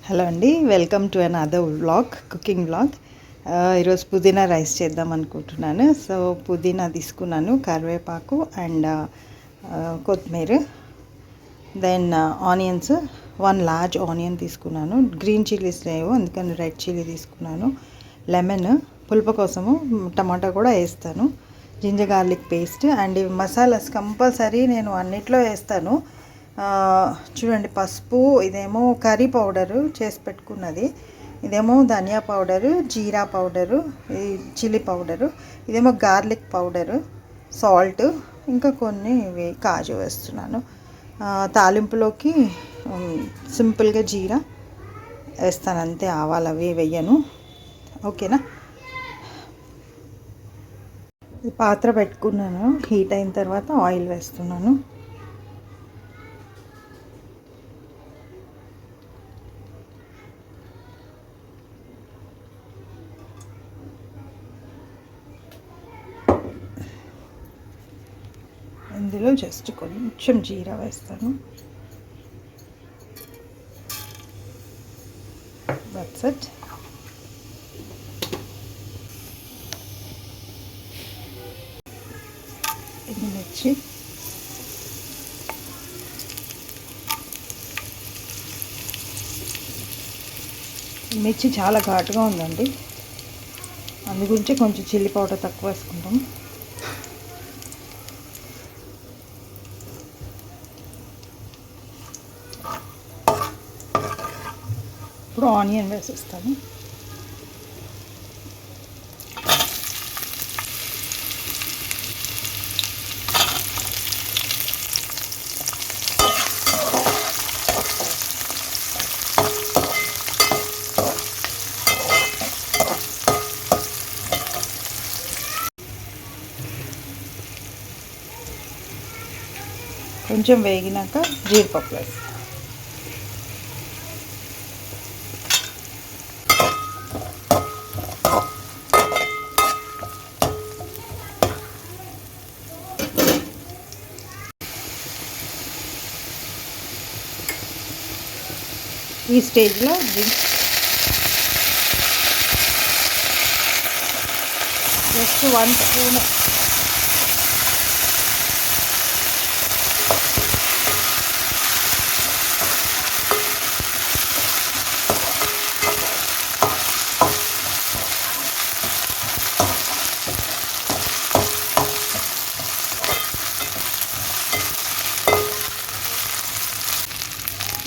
Hello అండి, welcome to another vlog, cooking vlog. ఈరోజు పుదీనా రైస్ చేద్దాం అనుకుంటున్నాను. సో పుదీనా తీసుకున్నాను, కరివేపాకు అండ్ కొత్తిమీర, దెన్ ఆనియన్స్, 1 లార్జ్ ఆనియన్ తీసుకున్నాను. గ్రీన్ చిల్లీస్ లేవు అందుకని రెడ్ చిల్లీ తీసుకున్నాను. లెమన్ పులుపు కోసము, టమాటా కూడా వేస్తాను. Ginger garlic paste and masalas compulsory నేను అన్నిట్లో వేస్తాను. చూడండి, పసుపు, ఇదేమో కర్రీ పౌడరు చేసి పెట్టుకున్నది, ఇదేమో ధనియా పౌడరు, జీరా పౌడరు, చిల్లీ పౌడరు, ఇదేమో గార్లిక్ పౌడరు, సాల్ట్, ఇంకా కొన్ని కాజు వేస్తున్నాను. తాలింపులోకి సింపుల్గా జీరా వేస్తాను అంతే, ఆవాలు అవి వేయను. ఓకేనా. పాత్ర పెట్టుకున్నాను, హీట్ అయిన తర్వాత ఆయిల్ వేస్తున్నాను. ఇందులో జస్ట్ కొంచెం జీరా వేస్తాను. That's it. ఇది మిర్చి, మిర్చి చాలా ఘాటుగా ఉందండి, అందు గురించి కొంచెం చిల్లీ పౌడర్ తక్కువ వేసుకుంటాం. ఇప్పుడు ఆనియన్ వేసేస్తాను. కొంచెం వేగినాక జీడిపప్పు వేస్తాను. ఈ స్టేజ్లో జస్ట్ 1 స్పూన్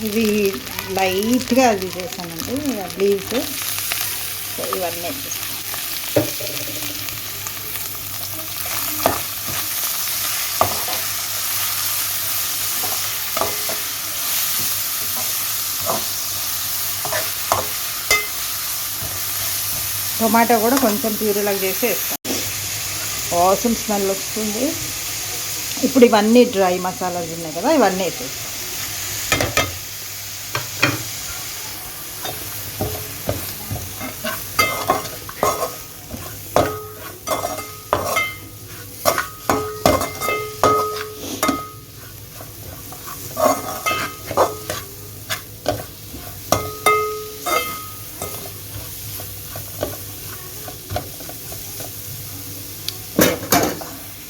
ఇవి లైట్గా అది చేశానండి, లీవ్స్. సో ఇవన్నీ వేసేస్తాను. టొమాటో కూడా కొంచెం ప్యూరీలాగా చేసి వేస్తాను. ఆసమ్ స్మెల్ వస్తుంది. ఇప్పుడు ఇవన్నీ డ్రై మసాలాలు ఉన్నాయి కదా, ఇవన్నీ వేసేస్తాను.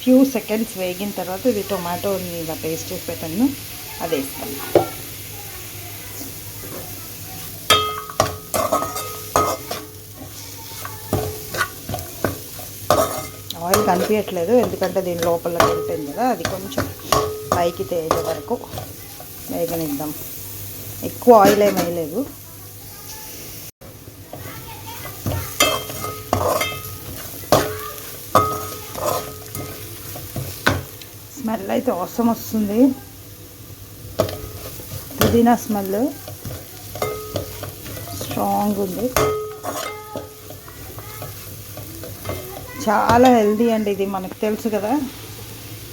ఫ్యూ సెకండ్స్ వేగిన తర్వాత ఇది టొమాటో ఇలా పేస్ట్ చేసి పెట్టాను, అది వేస్తాను. ఆయిల్ కనిపించట్లేదు ఎందుకంటే దీని లోపల వెళ్ళిపోయింది కదా, అది కొంచెం పైకి తేలే వరకు వేగనిద్దాం. ఎక్కువ ఆయిల్ ఏమి వేయలేదు. స్మెల్ అయితే అవసరం వస్తుంది, పుదీనా స్మెల్ స్ట్రాంగ్ ఉంది. చాలా హెల్దీ అండి ఇది, మనకు తెలుసు కదా.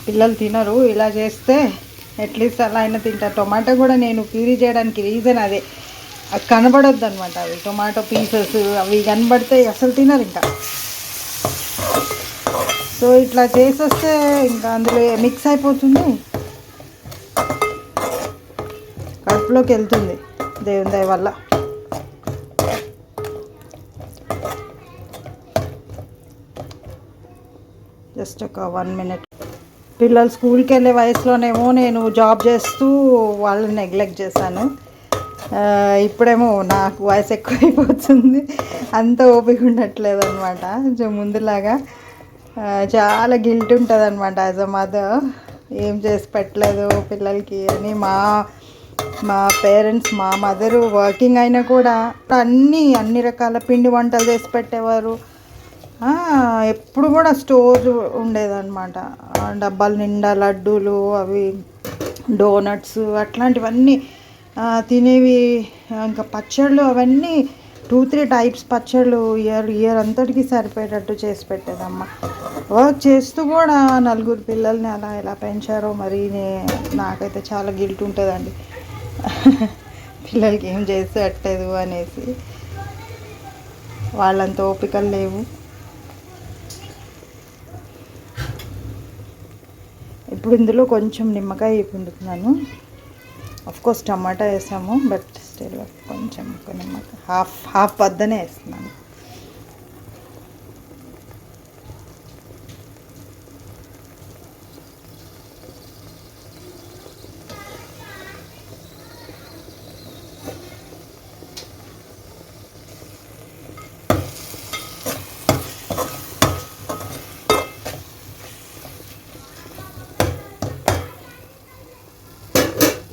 పిల్లలు తినరు, ఇలా చేస్తే అట్లీస్ట్ అలా అయినా తింటారు. టొమాటో కూడా నేను ప్యూరీ చేయడానికి రీజన్ అదే, అది కనబడొద్దు అనమాట. అవి టొమాటో పీసెస్ అవి కనబడితే అసలు తినరు ఇంకా. సో ఇట్లా చేసేస్తే ఇంకా అందులో మిక్స్ అయిపోతుంది, కడుపులోకి వెళ్తుంది దేవుని దయ వల్ల. జస్ట్ ఒక 1 minute. పిల్లలు స్కూల్కి వెళ్ళే వయసులోనేమో నేను జాబ్ చేస్తూ వాళ్ళని నెగ్లెక్ట్ చేశాను. ఇప్పుడేమో నాకు వయసు ఎక్కువైపోతుంది, అంత ఓపిక ఉండట్లేదు అనమాట. కొంచెం ముందులాగా చాలా గిల్ట్ ఉంటుంది అనమాట యాజ్ అ మదర్. ఏం చేసి పెట్టలేదు పిల్లలకి అని. మా పేరెంట్స్, మా మదరు వర్కింగ్ అయినా కూడా అన్ని రకాల పిండి వంటలు చేసి పెట్టేవారు. ఎప్పుడు కూడా స్టోర్ ఉండేదన్నమాట. డబ్బాల నిండా లడ్డూలు, అవి డోనట్స్ అట్లాంటివన్నీ తినేవి. ఇంకా పచ్చళ్ళు అవన్నీ 2-3 టైప్స్ పచ్చళ్ళు ఇయర్ అంతటికి సరిపోయేటట్టు చేసి పెట్టేదమ్మ. వర్క్ చేస్తూ కూడా 4 పిల్లల్ని అలా ఎలా పెంచారో మరి. నాకైతే చాలా గిల్ట్ ఉంటుందండి పిల్లలకి ఏం చేసి పెట్టలేదు అనేసి. వాళ్ళంత ఓపికలు లేవు. ఇప్పుడు ఇందులో కొంచెం నిమ్మకాయ పిండుతున్నాను. కోర్స్ టమాటా వేసాము, బట్ స్టిల్ కొంచెం నిమ్మకాయ హాఫ్ వద్దనే వేస్తున్నాను.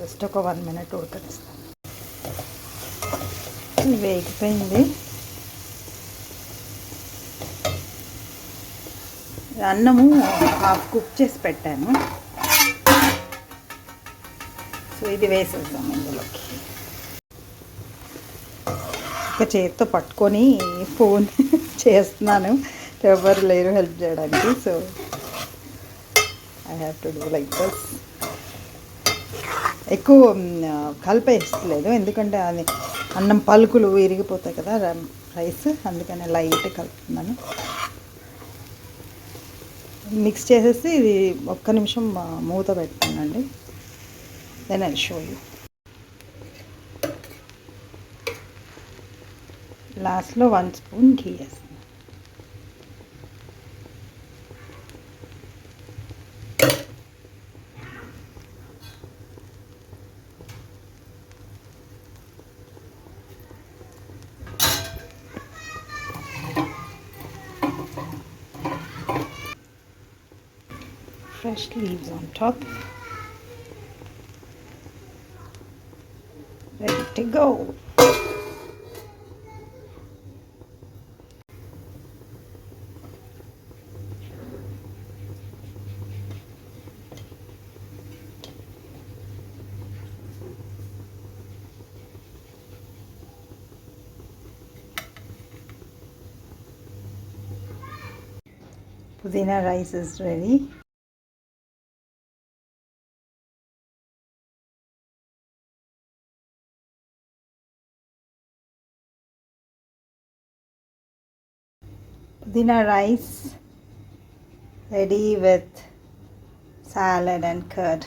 జస్ట్ ఒక 1 minute ఉడకనిస్తాను. వేగిపోయింది. అన్నము హాఫ్ కుక్ చేసి పెట్టాను. సో ఇది వేసేద్దాం ఇందులోకి. ఒక చేతితో పట్టుకొని ఫోన్ చేస్తున్నాను, ఎవరు లేరు హెల్ప్ చేయడానికి. So I have to do like this. ఎక్కువ కలిపేస్తలేదు, ఎందుకంటే అది అన్నం పలుకులు విరిగిపోతాయి కదా రైస్, అందుకని లైట్ కలుపుతున్నాను. మిక్స్ చేసేసి ఇది 1 నిమిషం మూత పెడతానండి. Then I show you. లాస్ట్లో 1 స్పూన్ ఘీ వేస్తాను. Fresh leaves on top. Ready to go. Pudina rice is ready. Pudina rice ready with salad and curd.